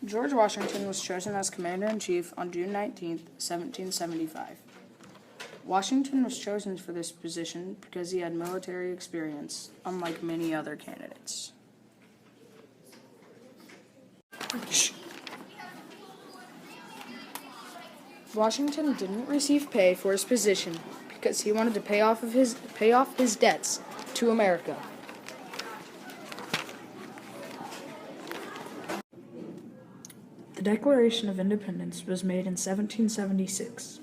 George Washington was chosen as Commander-in-Chief on June 19, 1775. Washington was chosen for this position because he had military experience, unlike many other candidates. Washington didn't receive pay for his position because he wanted to pay off his debts to America. The Declaration of Independence was made in 1776.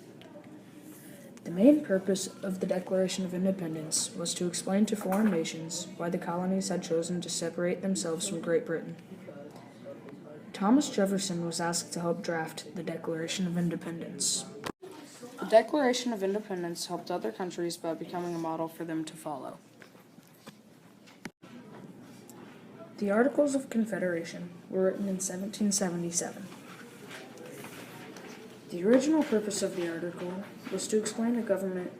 The main purpose of the Declaration of Independence was to explain to foreign nations why the colonies had chosen to separate themselves from Great Britain. Thomas Jefferson was asked to help draft the Declaration of Independence. The Declaration of Independence helped other countries by becoming a model for them to follow. The Articles of Confederation were written in 1777. The original purpose of the article was to explain the government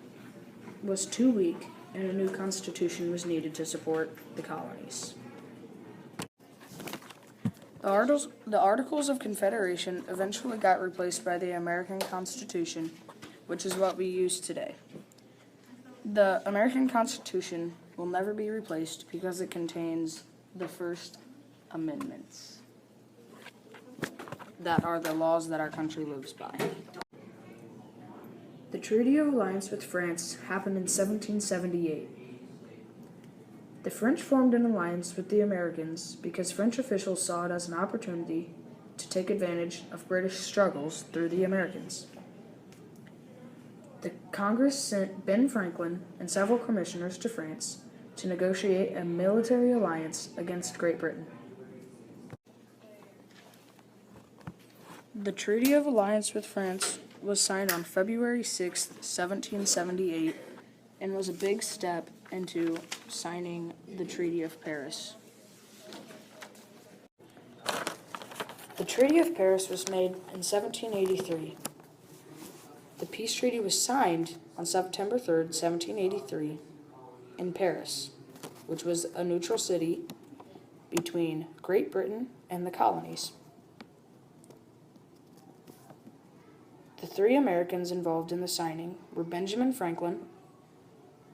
was too weak and a new constitution was needed to support the colonies. The Articles of Confederation eventually got replaced by the American Constitution, which is what we use today. The American Constitution will never be replaced because it contains the First Amendments that are the laws that our country lives by. The Treaty of Alliance with France happened in 1778. The French formed an alliance with the Americans because French officials saw it as an opportunity to take advantage of British struggles through the Americans. The Congress sent Ben Franklin and several commissioners to France to negotiate a military alliance against Great Britain. The Treaty of Alliance with France was signed on February 6, 1778, and was a big step into signing the Treaty of Paris. The Treaty of Paris was made in 1783. The peace treaty was signed on September 3, 1783, in Paris, which was a neutral city between Great Britain and the colonies. The three Americans involved in the signing were Benjamin Franklin,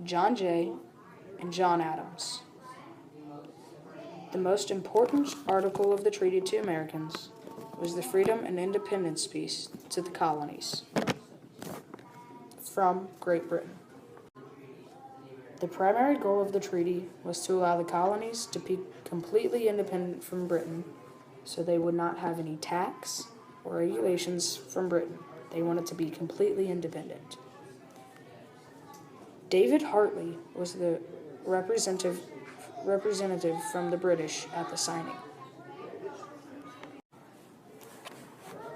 John Jay, and John Adams. The most important article of the treaty to Americans was the freedom and independence peace to the colonies from Great Britain. The primary goal of the treaty was to allow the colonies to be completely independent from Britain, so they would not have any tax or regulations from Britain. They wanted to be completely independent. David Hartley was the representative from the British at the signing.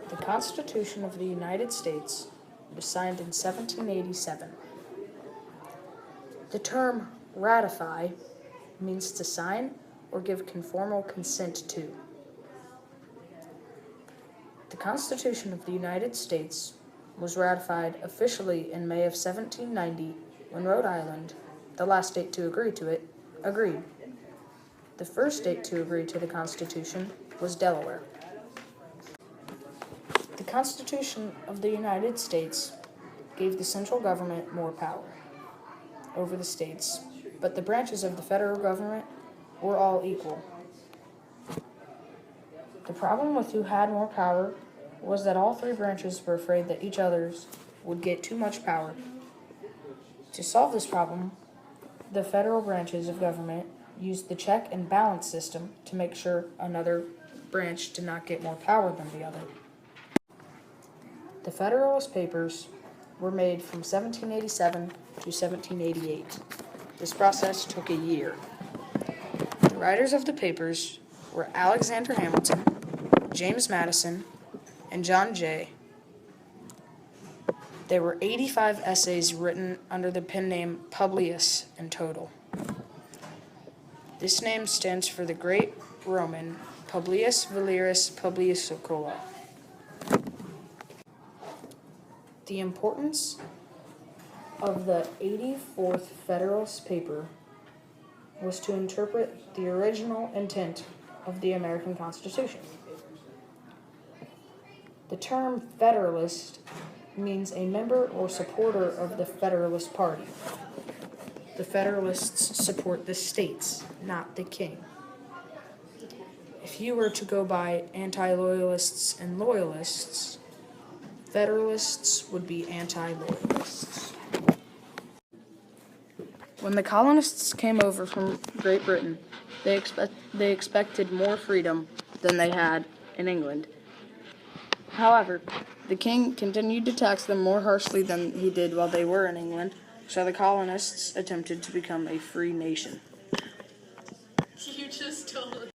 The Constitution of the United States was signed in 1787. The term ratify means to sign or give conformal consent to. The Constitution of the United States was ratified officially in May of 1790 when Rhode Island, the last state to agree to it, agreed. The first state to agree to the Constitution was Delaware. The Constitution of the United States gave the central government more power over the states, but the branches of the federal government were all equal. The problem with who had more power was that all three branches were afraid that each other's would get too much power. To solve this problem, the federal branches of government used the check and balance system to make sure another branch did not get more power than the other. The Federalist Papers were made from 1787 to 1788. This process took a year. The writers of the papers were Alexander Hamilton, James Madison, and John Jay. There were 85 essays written under the pen name Publius in total. This name stands for the great Roman Publius Valerius Publiusocola. The importance of the 84th Federalist Paper was to interpret the original intent of the American Constitution. The term Federalist means a member or supporter of the Federalist Party. The Federalists support the states, not the king. If you were to go by anti-loyalists and loyalists, Federalists would be anti-loyalists. When the colonists came over from Great Britain, they expected more freedom than they had in England. However, the king continued to tax them more harshly than he did while they were in England, so the colonists attempted to become a free nation. You just told